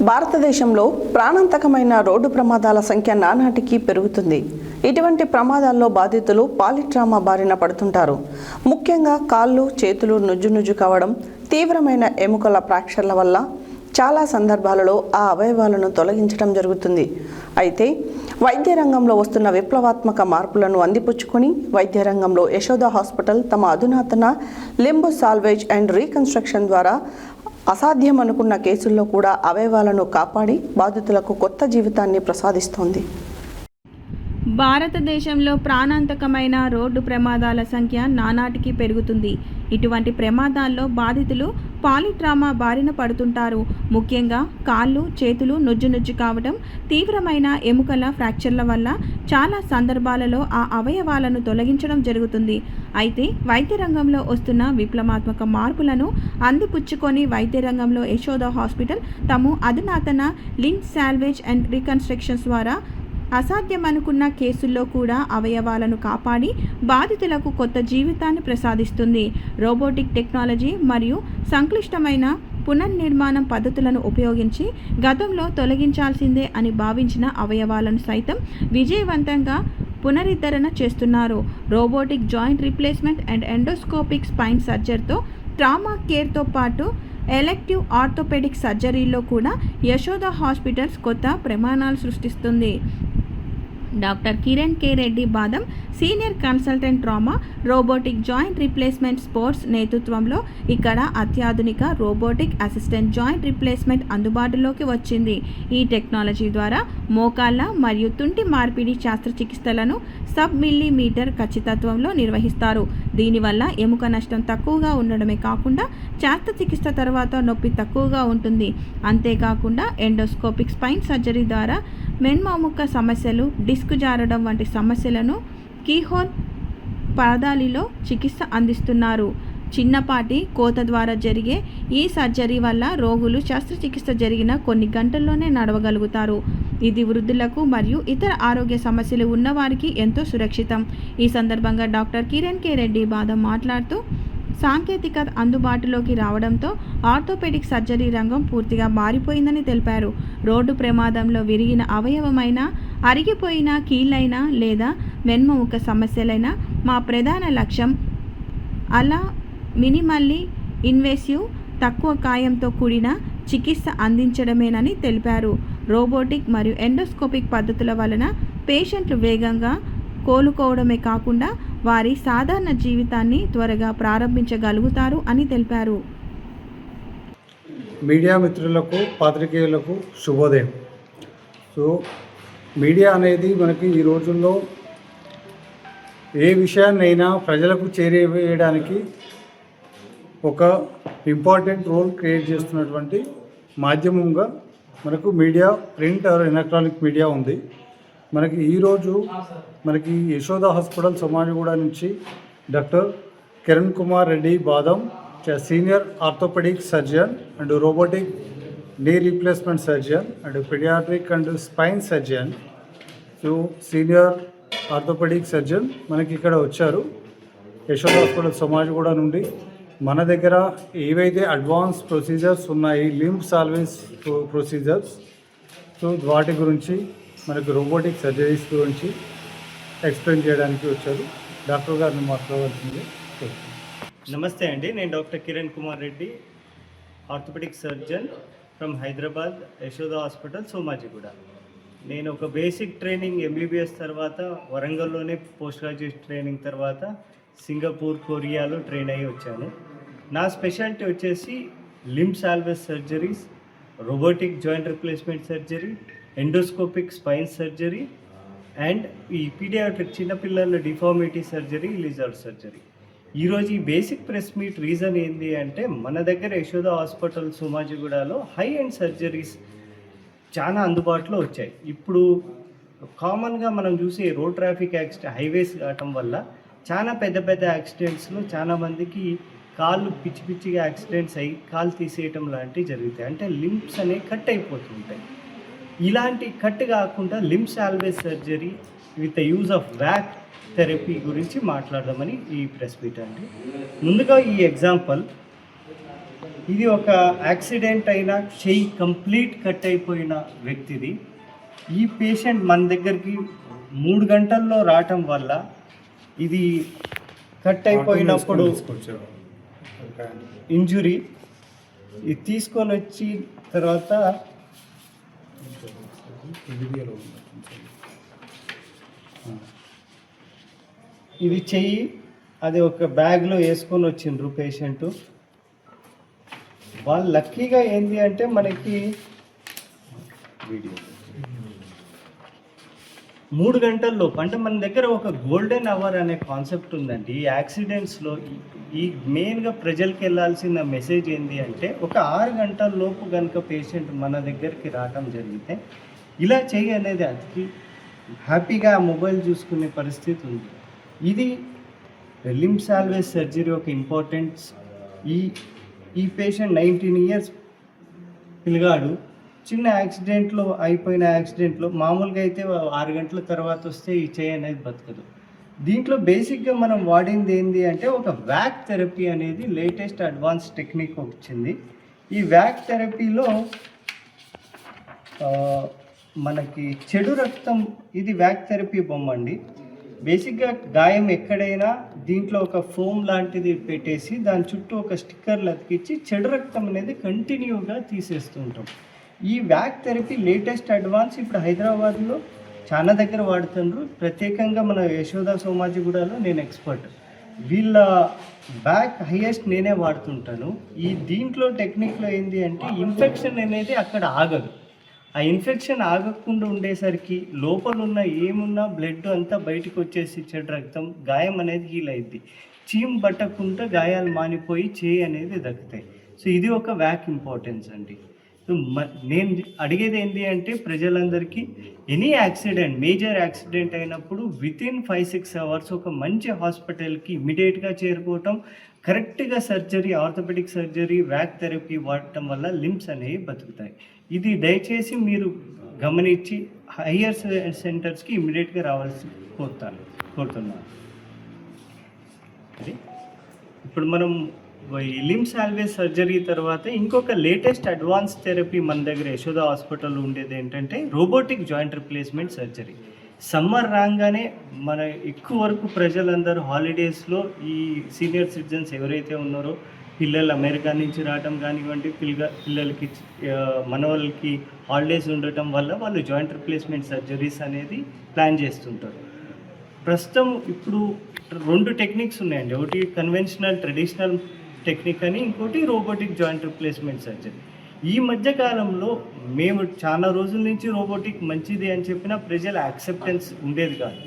భారతదేశంలో ప్రాణాంతకమైన రోడ్డు ప్రమాదాల సంఖ్య నానాటికి పెరుగుతుంది. ఇటువంటి ప్రమాదాల్లో బాధితులు పాలిట్రామా బారిన పడుతుంటారు. ముఖ్యంగా కాళ్ళు, చేతులు నుజ్జు కావడం, తీవ్రమైన ఎముకల ఫ్రాక్చర్ల వల్ల చాలా సందర్భాలలో ఆ అవయవాలను తొలగించడం జరుగుతుంది. అయితే వైద్య రంగంలో వస్తున్న విప్లవాత్మక మార్పులను అందిపుచ్చుకొని వైద్య రంగంలో యశోద హాస్పిటల్ తమ అధునాతన లింబ్ సాల్వేజ్ అండ్ రీకన్స్ట్రక్షన్ ద్వారా అసాధ్యం అనుకున్న కేసుల్లో కూడా అవయవాలను కాపాడి బాధితులకు కొత్త జీవితాన్ని ప్రసాదిస్తోంది. భారతదేశంలో ప్రాణాంతకమైన రోడ్డు ప్రమాదాల సంఖ్య నానాటికి పెరుగుతుంది. ఇటువంటి ప్రమాదాల్లో బాధితులు పాలిట్రామా బారిన పడుతుంటారు. ముఖ్యంగా కాళ్ళు, చేతులు నుజ్జు కావడం, తీవ్రమైన ఎముకల ఫ్రాక్చర్ల వల్ల చాలా సందర్భాలలో ఆ అవయవాలను తొలగించడం జరుగుతుంది. అయితే వైద్య రంగంలో వస్తున్న విప్లవాత్మక మార్పులను అందిపుచ్చుకొని వైద్య రంగంలో యశోద హాస్పిటల్ తమ అధునాతన లింబ్ సాల్వేజ్ అండ్ రీకన్స్ట్రక్షన్స్ ద్వారా అసాధ్యం అనుకున్న కేసుల్లో కూడా అవయవాలను కాపాడి బాధితులకు కొత్త జీవితాన్ని ప్రసాదిస్తుంది. రోబోటిక్ టెక్నాలజీ మరియు సంక్లిష్టమైన పునర్నిర్మాణం పద్ధతులను ఉపయోగించి గతంలో తొలగించాల్సిందే అని భావించిన అవయవాలను సైతం విజయవంతంగా పునరుద్ధరణ చేస్తున్నారు. Robotic joint replacement and endoscopic spine సర్జరీతో ట్రామా కేర్తో పాటు ఎలెక్టివ్ ఆర్థోపెడిక్ సర్జరీలో కూడా యశోద హాస్పిటల్స్ కొత్త ప్రమాణాలు సృష్టిస్తుంది. డాక్టర్ కిరణ్ కే Reddy Badam, senior consultant trauma, robotic joint replacement sports నేతృత్వంలో ఇక్కడ అత్యాధునిక రోబోటిక్ అసిస్టెంట్ జాయింట్ రీప్లేస్మెంట్ అందుబాటులోకి వచ్చింది. ఈ టెక్నాలజీ ద్వారా మోకాళ్ళ మరియు తుంటి మార్పిడి శస్త్రచికిత్సలను సబ్ మిల్లీమీటర్ ఖచ్చితత్వంలో నిర్వహిస్తారు. దీనివల్ల ఎముక నష్టం తక్కువగా ఉండడమే కాకుండా శస్త్రచికిత్స తర్వాత నొప్పి తక్కువగా ఉంటుంది. అంతేకాకుండా ఎండోస్కోపిక్ స్పైన్ సర్జరీ ద్వారా మెన్మోముక్క సమస్యలు, డిస్క్ జారడం వంటి సమస్యలను కీహోల్ పరదాలిలో చికిత్స అందిస్తున్నారు. చిన్నపాటి కోత ద్వారా జరిగే ఈ సర్జరీ వల్ల రోగులు శస్త్రచికిత్స జరిగిన కొన్ని గంటల్లోనే నడవగలుగుతారు. ఇది వృద్ధులకు మరియు ఇతర ఆరోగ్య సమస్యలు ఉన్నవారికి ఎంతో సురక్షితం. ఈ సందర్భంగా డాక్టర్ కిరణ్ కే రెడ్డి బాదం మాట్లాడుతూ సాంకేతికత అందుబాటులోకి రావడంతో ఆర్థోపెడిక్ సర్జరీ రంగం పూర్తిగా మారిపోయిందని తెలిపారు. రోడ్డు ప్రమాదంలో విరిగిన అవయవమైనా, అరిగిపోయిన కీళ్ళైనా లేదా వెన్నుముక సమస్యలైనా మా ప్రధాన లక్ష్యం అలా మినిమల్లీ ఇన్వేసివ్, తక్కువ కాయంతో కూడిన చికిత్స అందించడమేనని తెలిపారు. రోబోటిక్ మరియు ఎండోస్కోపిక్ పద్ధతుల వలన పేషెంట్లు వేగంగా కోలుకోవడమే కాకుండా వారి సాధారణ జీవితాన్ని త్వరగా ప్రారంభించగలుగుతారు అని తెలిపారు. మీడియా మిత్రులకు, పాత్రికేయులకు శుభోదయం. సో మీడియా అనేది మనకి ఈ రోజుల్లో ఏ విషయాన్నైనా ప్రజలకు చేరవేయడానికి ఒక ఇంపార్టెంట్ రోల్ క్రియేట్ చేస్తున్నటువంటి మాధ్యమంగా మనకు media, print are electronic media ఉంది. మనకి ఈరోజు మనకి యశోద హాస్పిటల్ సోమాజిగూడ నుంచి doctor Kiran Kumar Reddy Badam, senior orthopaedic surgeon and robotic knee replacement surgeon and paediatric and spine surgeon, so senior orthopaedic surgeon మనకి ఇక్కడ వచ్చారు యశోద హాస్పిటల్ సోమాజిగూడ నుండి. మన దగ్గర ఏవైతే అడ్వాన్స్ ప్రొసీజర్స్ ఉన్నాయి, లింబ్ సాల్వేజ్ ప్రొసీజర్స్, సో వాటి గురించి మనకు రోబోటిక్ సర్జరీస్ గురించి ఎక్స్ప్లెయిన్ చేయడానికి వచ్చారు. డాక్టర్ గారిని మాట్లాడవలసింది. నమస్తే అండి, నేను doctor Kiran Kumar Reddy, orthopaedic surgeon from Hyderabad, Yashoda hospital Somajiguda. నేను ఒక బేసిక్ ట్రైనింగ్ ఎంబీబీఎస్ తర్వాత వరంగల్లోనే పోస్ట్ గ్రాడ్యుయేట్ ట్రైనింగ్ తర్వాత సింగపూర్, కొరియాలో ట్రైన్ అయ్యి వచ్చాను. నా స్పెషాలిటీ వచ్చేసి limb salvage surgeries, robotic joint replacement surgery, endoscopic spine surgery and ఈ పీడియాట్రిక్ చిన్నపిల్లల డిఫార్మిటీ సర్జరీ, లిజార్డ్ సర్జరీ. ఈరోజు ఈ బేసిక్ ప్రెస్ మీట్ రీజన్ ఏంటి అంటే, మన దగ్గర యశోద హాస్పిటల్ సోమాజిగూడలో హై అండ్ సర్జరీస్ చాలా అందుబాటులో వచ్చాయి. ఇప్పుడు కామన్గా మనం చూసే రోడ్ ట్రాఫిక్ యాక్సిడెంట్, హైవేస్ కావటం వల్ల చాలా పెద్ద యాక్సిడెంట్స్లో చాలామందికి కాళ్ళు పిచ్చిగా యాక్సిడెంట్స్ అయ్యి కాలు తీసేయటం లాంటివి జరుగుతాయి. అంటే లింబ్స్ అనేవి కట్ అయిపోతుంటాయి. ఇలాంటి కట్ కాకుండా limb salvage surgery with the use of wack therapy గురించి మాట్లాడదామని ఈ ప్రెస్ మీట్ అండి. ముందుగా ఈ ఎగ్జాంపుల్ ఇది ఒక యాక్సిడెంట్ అయిన చెయ్యి కంప్లీట్ కట్ అయిపోయిన వ్యక్తిది. ఈ పేషెంట్ మన దగ్గరికి 3 గంటల్లో రావటం వల్ల ఇది కట్ అయిపోయినప్పుడు ఇంజురీ ఇది తీసుకొని వచ్చి తర్వాత ఇది చెయ్యి అది ఒక బ్యాగ్లో వేసుకొని వచ్చిండ్రు పేషెంటు. వాళ్ళు లక్కీగా ఏంది అంటే మనకి 3 గంటల్లోపు అంటే మన దగ్గర ఒక గోల్డెన్ అవర్ అనే కాన్సెప్ట్ ఉందండి. ఈ యాక్సిడెంట్స్లో ఈ మెయిన్గా ప్రజలకు వెళ్ళాల్సిన మెసేజ్ ఏంటి అంటే ఒక 6 గంటల లోపు కనుక పేషెంట్ మన దగ్గరికి రావడం జరిగితే ఇలా చెయ్యి అనేది అతికి హ్యాపీగా మొబైల్ చూసుకునే పరిస్థితి ఉంది. ఇది లింబ్ సాల్వేజ్ సర్జరీ ఒక ఇంపార్టెన్స్. ఈ పేషెంట్ 19 ఇయర్స్ పిల్లగాడు చిన్న యాక్సిడెంట్లో అయిపోయిన యాక్సిడెంట్లో మామూలుగా అయితే 6 గంటల తర్వాత వస్తే ఈ చెయ్యి అనేది బతకదు. దీంట్లో బేసిక్గా మనం వాడింది ఏంటి అంటే ఒక వ్యాక్ థెరపీ అనేది లేటెస్ట్ అడ్వాన్స్ టెక్నిక్ వచ్చింది. ఈ వ్యాక్ థెరపీలో మనకి చెడు రక్తం ఇది వ్యాక్ థెరపీ బొమ్మ అండి. బేసిక్గా గాయం ఎక్కడైనా దీంట్లో ఒక ఫోమ్ లాంటిది పెట్టేసి దాని చుట్టూ ఒక స్టిక్కర్లు అతికిచ్చి చెడు రక్తం అనేది కంటిన్యూగా తీసేస్తుంటాం. ఈ వ్యాక్ థెరపీ లేటెస్ట్ అడ్వాన్స్ ఇప్పుడు హైదరాబాద్లో చాలా దగ్గర వాడుతుండ్రు. ప్రత్యేకంగా మన యశోదా సోమాజిగూడలో నేను ఎక్స్పర్ట్. వీళ్ళ బ్యాక్ హైయెస్ట్ నేనే వాడుతుంటాను. దీంట్లో టెక్నిక్లో ఏంటి అంటే ఇన్ఫెక్షన్ అనేది అక్కడ ఆగదు. ఆ ఇన్ఫెక్షన్ ఆగకుండా ఉండేసరికి లోపల ఉన్న ఏమున్నా బ్లడ్ అంతా బయటకు వచ్చేసి చెడు రక్తం గాయం అనేది హీల్ అయింది. చీమ్ పట్టకుండా గాయాలు మానిపోయి చేయి అనేది దక్కుతాయి. సో ఇది ఒక వ్యాక్ ఇంపార్టెన్స్ అండి. సో నేను అడిగేది ఏంటి అంటే ప్రజలందరికీ ఎనీ యాక్సిడెంట్ మేజర్ యాక్సిడెంట్ అయినప్పుడు వితిన్ 5-6 అవర్స్ ఒక మంచి హాస్పిటల్కి ఇమీడియట్గా చేరుకోవటం, కరెక్ట్గా surgery orthopaedic surgery vac therapy వాడటం వల్ల లింబ్స్ అనేవి బతుకుతాయి. ఇది దయచేసి మీరు గమనించి హయ్యర్ సెంటర్స్కి ఇమీడియట్గా రావాల్సి కోరుతున్నాను. ఇప్పుడు మనం లింబ్ సాల్వేజ్ సర్జరీ తర్వాత ఇంకొక లేటెస్ట్ అడ్వాన్స్ థెరపీ మన దగ్గర యశోదా హాస్పిటల్లో ఉండేది ఏంటంటే robotic joint replacement surgery. Summer రాగానే మన ఎక్కువ వరకు ప్రజలందరూ హాలిడేస్లో ఈ సీనియర్ సిటిజన్స్ ఎవరైతే ఉన్నారో పిల్లలు అమెరికా నుంచి రావడం కానివ్వండి, పిల్లలకి మన వాళ్ళకి హాలిడేస్ ఉండటం వల్ల వాళ్ళు జాయింట్ రిప్లేస్మెంట్ సర్జరీస్ అనేది ప్లాన్ చేస్తుంటారు. ప్రస్తుతం ఇప్పుడు 2 టెక్నిక్స్ ఉన్నాయండి. ఒకటి కన్వెన్షనల్ ట్రెడిషనల్ టెక్నిక్ అని, ఇంకోటి రోబోటిక్ జాయింట్ రిప్లేస్మెంట్ సర్జరీ. ఈ మధ్యకాలంలో మేము చాలా రోజుల నుంచి రోబోటిక్ మంచిది అని చెప్పినా ప్రజల యాక్సెప్టెన్స్ ఉండేది కాదు.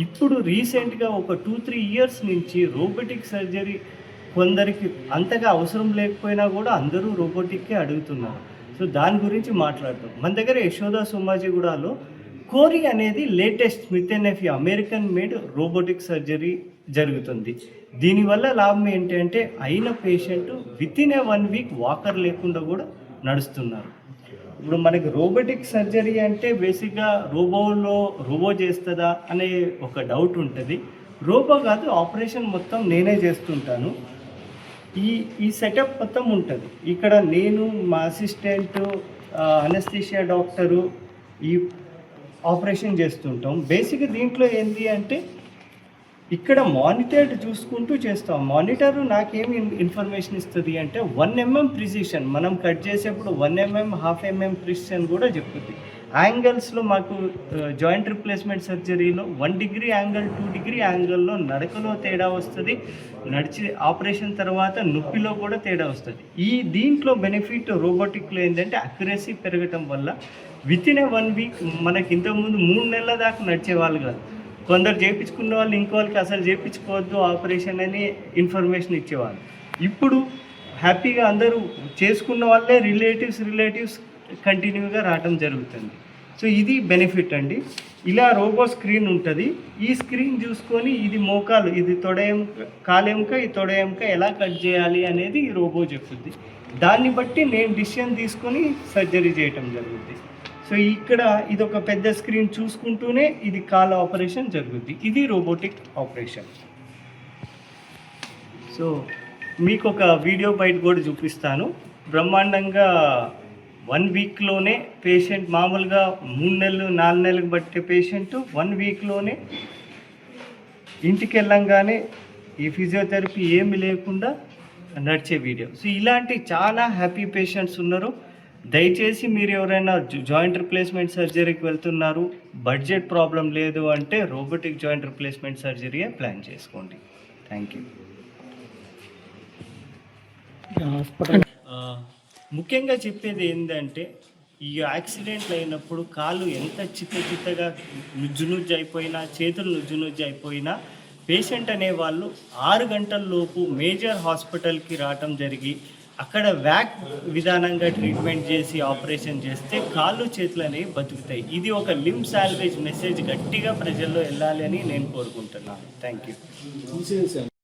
ఇప్పుడు రీసెంట్గా ఒక 2-3 ఇయర్స్ నుంచి రోబోటిక్ సర్జరీ కొందరికి అంతగా అవసరం లేకపోయినా కూడా అందరూ రోబోటిక్కే అడుగుతున్నారు. సో దాని గురించి మాట్లాడతాం. మన దగ్గర యశోదా సోమాజిగూడలో కోరి అనేది latest Smith and nephew American made robotic surgery జరుగుతుంది. దీనివల్ల లాభం ఏంటంటే అయిన పేషెంట్ వితిన్ 1 వీక్ వాకర్ లేకుండా కూడా నడుస్తున్నారు. ఇప్పుడు మనకి రోబోటిక్ సర్జరీ అంటే బేసిక్గా రోబో చేస్తుందా అనే ఒక డౌట్ ఉంటుంది. రోబో కాదు, ఆపరేషన్ మొత్తం నేనే చేస్తుంటాను. ఈ సెటప్ మొత్తం ఉంటుంది. ఇక్కడ నేను, మా అసిస్టెంట్, అనస్థీషియా డాక్టరు ఈ ఆపరేషన్ చేస్తుంటాం. బేసిక్గా దీంట్లో ఏంటి అంటే ఇక్కడ మానిటర్ చూసుకుంటూ చేస్తాం. మానిటర్ నాకేమి ఇన్ఫర్మేషన్ ఇస్తుంది అంటే 1 mm ప్రిసిషన్, మనం కట్ చేసేప్పుడు 1 mm, 1/2 mm ప్రిసిషన్ కూడా చెప్తుంది. యాంగిల్స్లో మాకు జాయింట్ రిప్లేస్మెంట్ సర్జరీలో 1 degree యాంగిల్, 2 degree యాంగిల్లో నడకలో తేడా వస్తుంది, నడిచి ఆపరేషన్ తర్వాత నొప్పిలో కూడా తేడా వస్తుంది. దీంట్లో బెనిఫిట్ రోబోటిక్లో ఏంటంటే అక్యురసీ పెరగటం వల్ల వితిన్ 1 వీక్ మనకి ఇంతకుముందు 3 నెలల దాకా నడిచేవాళ్ళు కాదు. కొందరు చేయించుకున్న వాళ్ళు ఇంకో వాళ్ళకి అసలు చేయించుకోవద్దు ఆపరేషన్ అని ఇన్ఫర్మేషన్ ఇచ్చేవాళ్ళు. ఇప్పుడు హ్యాపీగా అందరూ చేసుకున్న వాళ్ళే రిలేటివ్స్ కంటిన్యూగా రావడం జరుగుతుంది. సో ఇది బెనిఫిట్ అండి. ఇలా రోబో స్క్రీన్ ఉంటుంది. ఈ స్క్రీన్ చూసుకొని ఇది మోకాలు, ఇది కాలెంక, ఈ తొడెంక ఎలా కట్ చేయాలి అనేది ఈ రోబో చెప్తుంది. దాన్ని బట్టి నేను డిసిషన్ తీసుకొని సర్జరీ చేయటం జరుగుతుంది. సో ఇక్కడ ఇది ఒక పెద్ద స్క్రీన్ చూసుకుంటూనే ఇది కాళ్ళ ఆపరేషన్ జరుగుద్ది. ఇది రోబోటిక్ ఆపరేషన్. సో మీకు ఒక వీడియో బయట కూడా చూపిస్తాను. బ్రహ్మాండంగా 1 వీక్లోనే పేషెంట్ మామూలుగా 3 నెలలు 4 నెలలకు బట్టే పేషెంట్ 1 వీక్లోనే ఇంటికి వెళ్ళంగానే ఈ ఫిజియోథెరపీ ఏమి లేకుండా నడిచే వీడియో. సో ఇలాంటి చాలా హ్యాపీ పేషెంట్స్ ఉన్నారు. దయచేసి మీరు ఎవరైనా జాయింట్ రిప్లేస్మెంట్ సర్జరీకి వెళ్తున్నారు, బడ్జెట్ ప్రాబ్లం లేదు అంటే రోబోటిక్ జాయింట్ రిప్లేస్మెంట్ సర్జరీయే ప్లాన్ చేసుకోండి. Thank you. ముఖ్యంగా చెప్పేది ఏంటంటే ఈ యాక్సిడెంట్లు అయినప్పుడు కాళ్ళు ఎంత చిత్తగా నుజ్జు అయిపోయినా, చేతులు నుజ్జు అయిపోయినా పేషెంట్ అనేవాళ్ళు 6 గంటల లోపు మేజర్ హాస్పిటల్కి రావటం జరిగి అక్కడ వ్యాక్ విధానంగా ట్రీట్మెంట్ చేసి ఆపరేషన్ చేస్తే కాళ్ళు చేతులు అనేవి బతుకుతాయి. ఇది ఒక లింబ్ సాల్వేజ్ మెసేజ్ గట్టిగా ప్రజల్లో వెళ్ళాలి అని నేను కోరుకుంటున్నాను. Thank you.